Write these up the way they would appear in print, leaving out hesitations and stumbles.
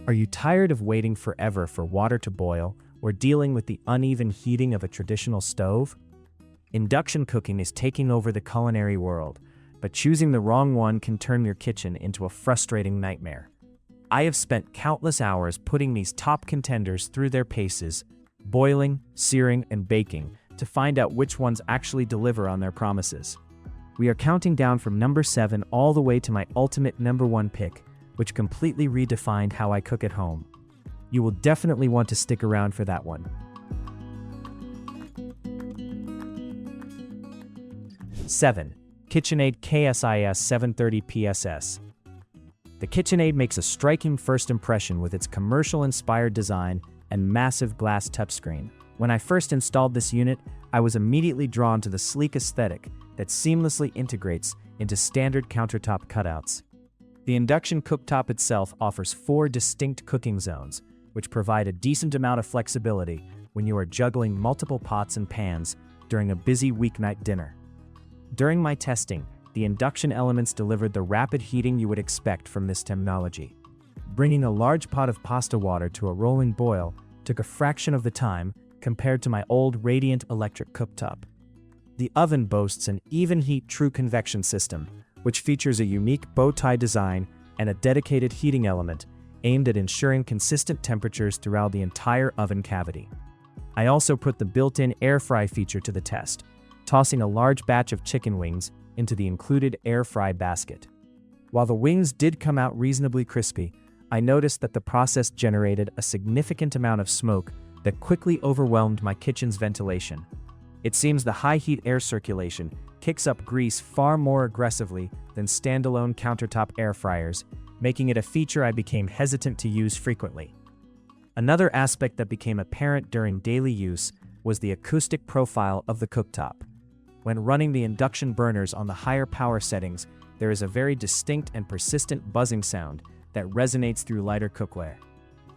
Are you tired of waiting forever for water to boil or dealing with the uneven heating of a traditional stove? Induction cooking is taking over the culinary world, but choosing the wrong one can turn your kitchen into a frustrating nightmare. I have spent countless hours putting these top contenders through their paces, boiling, searing, and baking, to find out which ones actually deliver on their promises. We are counting down from number 7 all the way to my ultimate number 1 pick, which completely redefined how I cook at home. You will definitely want to stick around for that one. 7. Kitchenaid KSIS730PSS. The Kitchenaid makes a striking first impression with its commercial-inspired design and massive glass touchscreen. When I first installed this unit, I was immediately drawn to the sleek aesthetic that seamlessly integrates into standard countertop cutouts. The Induction cooktop itself offers 4 distinct cooking zones, which provide a decent amount of flexibility when you are juggling multiple pots and pans during a busy weeknight dinner. During my testing, the Induction elements delivered the rapid heating you would expect from this technology. Bringing a large pot of pasta water to a rolling boil took a fraction of the time compared to my old Radiant electric cooktop. The oven boasts an even heat true convection system, which features a unique bow tie design and a dedicated heating element aimed at ensuring consistent temperatures throughout the entire oven cavity. I also put the built-in air fry feature to the test, tossing a large batch of chicken wings into the included air fry basket. While the wings did come out reasonably crispy, I noticed that the process generated a significant amount of smoke that quickly overwhelmed my kitchen's ventilation. It seems the high heat air circulation kicks up grease far more aggressively than standalone countertop air fryers, making it a feature I became hesitant to use frequently. Another aspect that became apparent during daily use was the acoustic profile of the cooktop. When running the induction burners on the higher power settings, there is a very distinct and persistent buzzing sound that resonates through lighter cookware.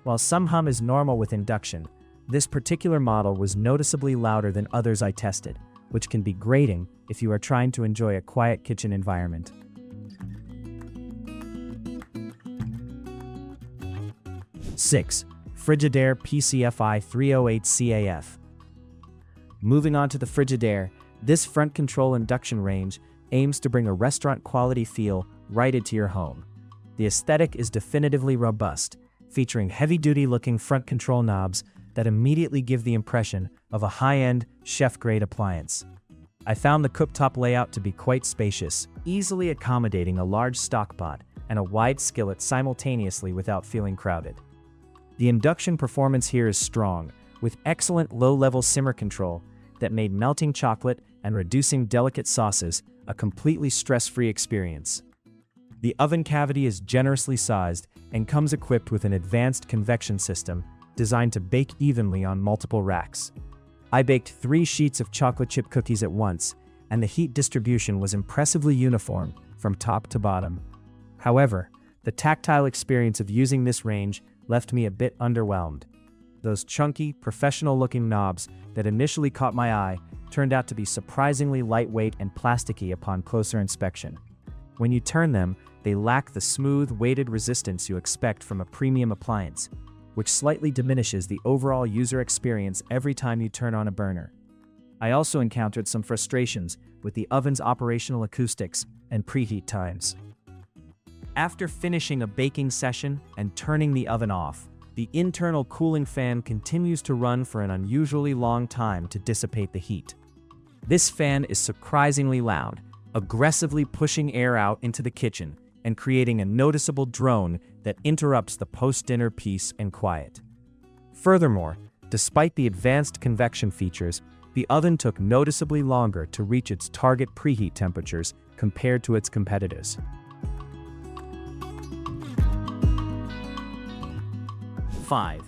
While some hum is normal with induction, this particular model was noticeably louder than others I tested, which can be grating if you are trying to enjoy a quiet kitchen environment. 6. Frigidaire PCFI308CAF. Moving on to the Frigidaire, this front control induction range aims to bring a restaurant-quality feel right into your home. The aesthetic is definitively robust, featuring heavy-duty looking front control knobs that immediately give the impression of a high-end, chef-grade appliance. I found the cooktop layout to be quite spacious, easily accommodating a large stockpot and a wide skillet simultaneously without feeling crowded. The induction performance here is strong, with excellent low-level simmer control that made melting chocolate and reducing delicate sauces a completely stress-free experience. The oven cavity is generously sized and comes equipped with an advanced convection system designed to bake evenly on multiple racks. I baked 3 sheets of chocolate chip cookies at once, and the heat distribution was impressively uniform from top to bottom. However, the tactile experience of using this range left me a bit underwhelmed. Those chunky, professional-looking knobs that initially caught my eye turned out to be surprisingly lightweight and plasticky upon closer inspection. When you turn them, they lack the smooth, weighted resistance you expect from a premium appliance, which slightly diminishes the overall user experience every time you turn on a burner. I also encountered some frustrations with the oven's operational acoustics and preheat times. After finishing a baking session and turning the oven off, the internal cooling fan continues to run for an unusually long time to dissipate the heat. This fan is surprisingly loud, aggressively pushing air out into the kitchen and creating a noticeable drone that interrupts the post-dinner peace and quiet. Furthermore, despite the advanced convection features, the oven took noticeably longer to reach its target preheat temperatures compared to its competitors. 5.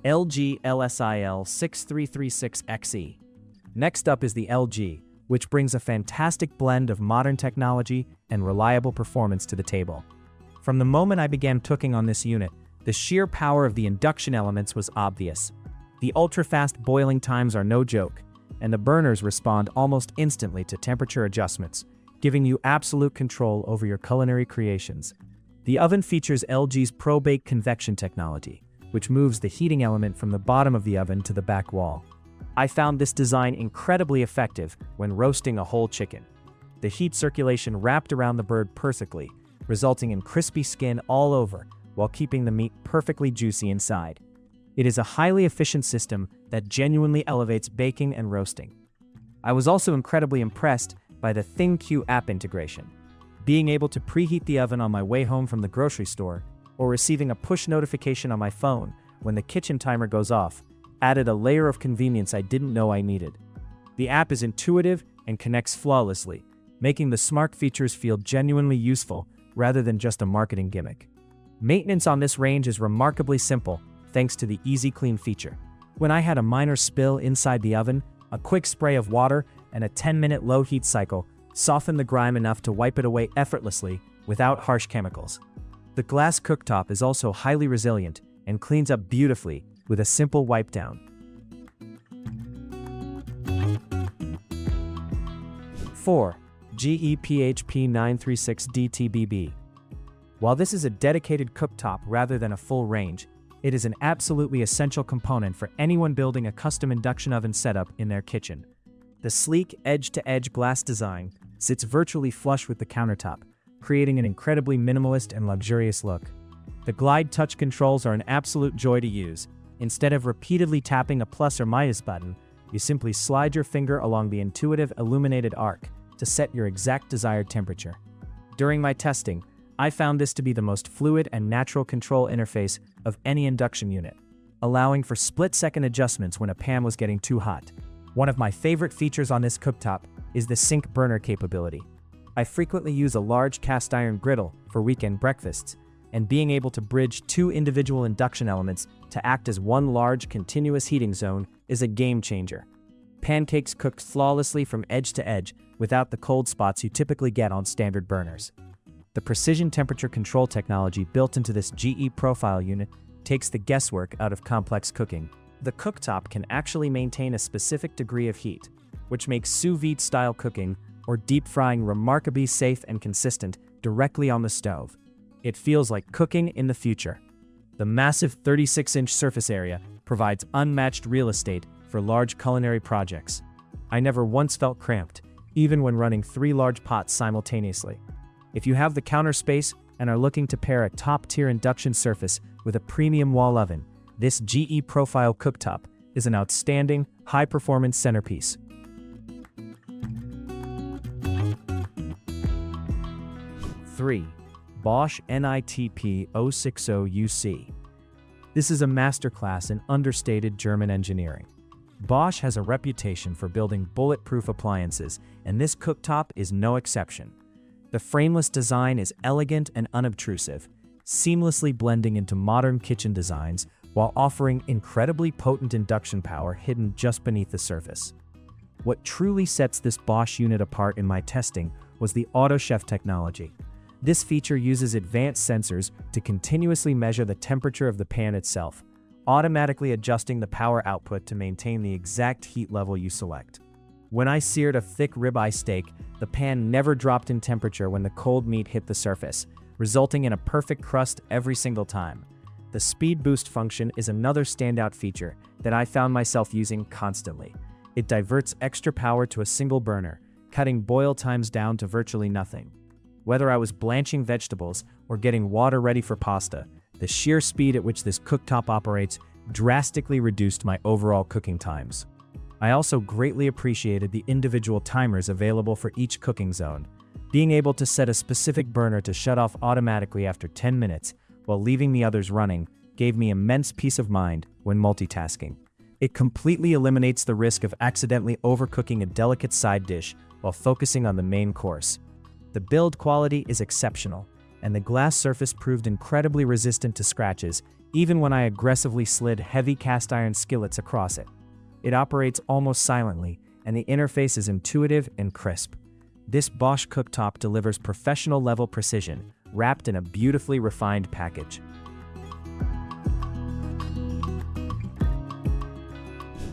LG LSIL6336XE. Next up is the LG, which brings a fantastic blend of modern technology and reliable performance to the table. From the moment I began cooking on this unit, the sheer power of the induction elements was obvious. The ultra-fast boiling times are no joke, and the burners respond almost instantly to temperature adjustments, giving you absolute control over your culinary creations. The oven features LG's ProBake convection technology, which moves the heating element from the bottom of the oven to the back wall. I found this design incredibly effective when roasting a whole chicken. The heat circulation wrapped around the bird perfectly, resulting in crispy skin all over while keeping the meat perfectly juicy inside. It is a highly efficient system that genuinely elevates baking and roasting. I was also incredibly impressed by the ThingQ app integration. Being able to preheat the oven on my way home from the grocery store, or receiving a push notification on my phone when the kitchen timer goes off, added a layer of convenience I didn't know I needed. The app is intuitive and connects flawlessly, making the smart features feel genuinely useful rather than just a marketing gimmick. Maintenance on this range is remarkably simple thanks to the Easy Clean feature. When I had a minor spill inside the oven, a quick spray of water and a 10-minute low heat cycle softened the grime enough to wipe it away effortlessly without harsh chemicals. The glass cooktop is also highly resilient and cleans up beautifully with a simple wipe down. 4. GE PHP936DTBB. While this is a dedicated cooktop rather than a full range, it is an absolutely essential component for anyone building a custom induction oven setup in their kitchen. The sleek edge-to-edge glass design sits virtually flush with the countertop, creating an incredibly minimalist and luxurious look. The glide touch controls are an absolute joy to use. Instead of repeatedly tapping a plus or minus button, you simply slide your finger along the intuitive illuminated arc to set your exact desired temperature. During my testing, I found this to be the most fluid and natural control interface of any induction unit, allowing for split-second adjustments when a pan was getting too hot. One of my favorite features on this cooktop is the sink burner capability. I frequently use a large cast iron griddle for weekend breakfasts, and being able to bridge two individual induction elements to act as one large continuous heating zone is a game changer. Pancakes cooked flawlessly from edge to edge without the cold spots you typically get on standard burners. The precision temperature control technology built into this GE profile unit takes the guesswork out of complex cooking. The cooktop can actually maintain a specific degree of heat, which makes sous vide style cooking or deep frying remarkably safe and consistent directly on the stove. It feels like cooking in the future. The massive 36-inch surface area provides unmatched real estate for large culinary projects. I never once felt cramped, even when running 3 large pots simultaneously. If you have the counter space and are looking to pair a top-tier induction surface with a premium wall oven, this GE Profile cooktop is an outstanding, high-performance centerpiece. 3. Bosch NITP060UC. This is a masterclass in understated German engineering. Bosch has a reputation for building bulletproof appliances, and this cooktop is no exception. The frameless design is elegant and unobtrusive, seamlessly blending into modern kitchen designs while offering incredibly potent induction power hidden just beneath the surface. What truly sets this Bosch unit apart in my testing was the AutoChef technology. This feature uses advanced sensors to continuously measure the temperature of the pan itself, automatically adjusting the power output to maintain the exact heat level you select. When I seared a thick ribeye steak, the pan never dropped in temperature when the cold meat hit the surface, resulting in a perfect crust every single time. The speed boost function is another standout feature that I found myself using constantly. It diverts extra power to a single burner, cutting boil times down to virtually nothing. Whether I was blanching vegetables or getting water ready for pasta, the sheer speed at which this cooktop operates drastically reduced my overall cooking times. I also greatly appreciated the individual timers available for each cooking zone. Being able to set a specific burner to shut off automatically after 10 minutes while leaving the others running gave me immense peace of mind when multitasking. It completely eliminates the risk of accidentally overcooking a delicate side dish while focusing on the main course. The build quality is exceptional, and the glass surface proved incredibly resistant to scratches even when I aggressively slid heavy cast iron skillets across it. It operates almost silently, and the interface is intuitive and crisp. This Bosch cooktop delivers professional-level precision, wrapped in a beautifully refined package.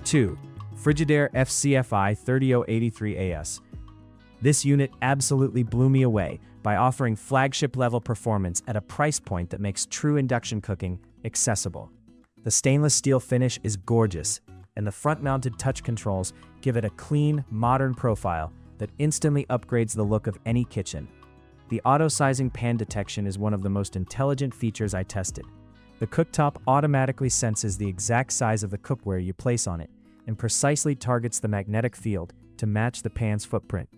2. Frigidaire FCFI3083AS. This unit absolutely blew me away by offering flagship-level performance at a price point that makes true induction cooking accessible. The stainless steel finish is gorgeous, and the front-mounted touch controls give it a clean, modern profile that instantly upgrades the look of any kitchen. The auto-sizing pan detection is one of the most intelligent features I tested. The cooktop automatically senses the exact size of the cookware you place on it and precisely targets the magnetic field to match the pan's footprint.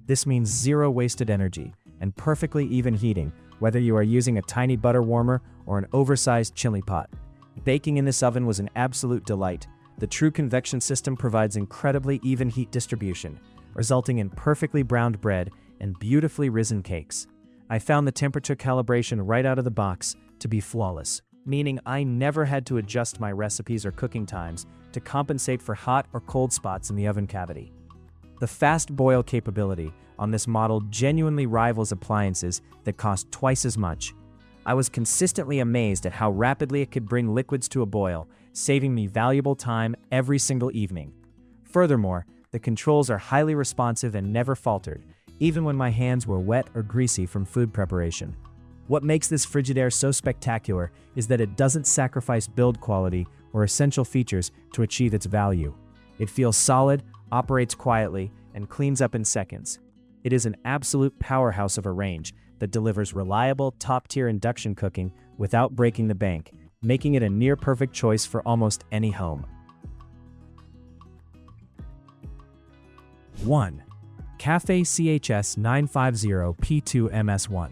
This means zero wasted energy and perfectly even heating, whether you are using a tiny butter warmer or an oversized chili pot. Baking in this oven was an absolute delight. The true convection system provides incredibly even heat distribution, resulting in perfectly browned bread and beautifully risen cakes. I found the temperature calibration right out of the box to be flawless, meaning I never had to adjust my recipes or cooking times to compensate for hot or cold spots in the oven cavity. The fast boil capability on this model genuinely rivals appliances that cost twice as much. I was consistently amazed at how rapidly it could bring liquids to a boil, saving me valuable time every single evening. Furthermore, the controls are highly responsive and never faltered, even when my hands were wet or greasy from food preparation. What makes this Frigidaire so spectacular is that it doesn't sacrifice build quality or essential features to achieve its value. It feels solid, operates quietly, and cleans up in seconds. It is an absolute powerhouse of a range that delivers reliable, top-tier induction cooking without breaking the bank, making it a near-perfect choice for almost any home. 1. KSIS730PSS.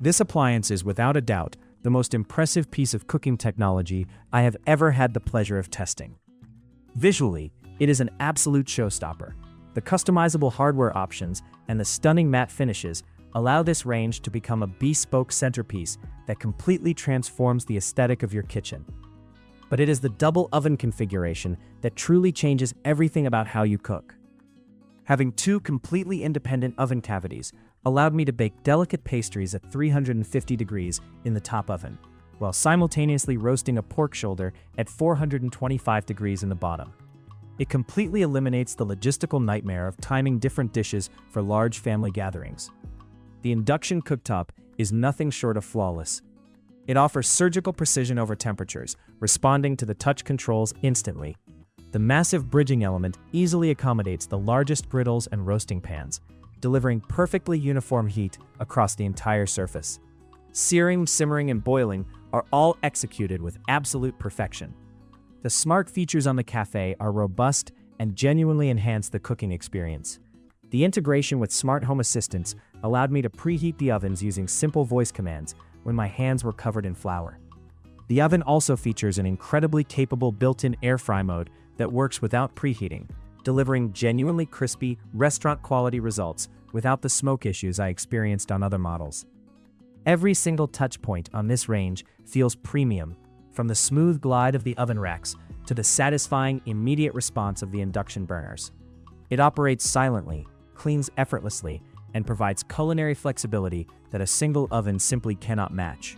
This appliance is without a doubt the most impressive piece of cooking technology I have ever had the pleasure of testing. Visually, it is an absolute showstopper. The customizable hardware options and the stunning matte finishes allow this range to become a bespoke centerpiece that completely transforms the aesthetic of your kitchen. But it is the double oven configuration that truly changes everything about how you cook. Having two completely independent oven cavities allowed me to bake delicate pastries at 350 degrees in the top oven, while simultaneously roasting a pork shoulder at 425 degrees in the bottom. It completely eliminates the logistical nightmare of timing different dishes for large family gatherings. The Induction cooktop is nothing short of flawless. It offers surgical precision over temperatures, responding to the touch controls instantly. The massive bridging element easily accommodates the largest griddles and roasting pans, delivering perfectly uniform heat across the entire surface. Searing, simmering, and boiling are all executed with absolute perfection. The smart features on the cafe are robust and genuinely enhance the cooking experience. The integration with smart home assistants allowed me to preheat the ovens using simple voice commands when my hands were covered in flour. The oven also features an incredibly capable built-in air fry mode that works without preheating, delivering genuinely crispy, restaurant-quality results without the smoke issues I experienced on other models. Every single touch point on this range feels premium, from the smooth glide of the oven racks to the satisfying, immediate response of the induction burners. It operates silently, cleans effortlessly, and provides culinary flexibility that a single oven simply cannot match.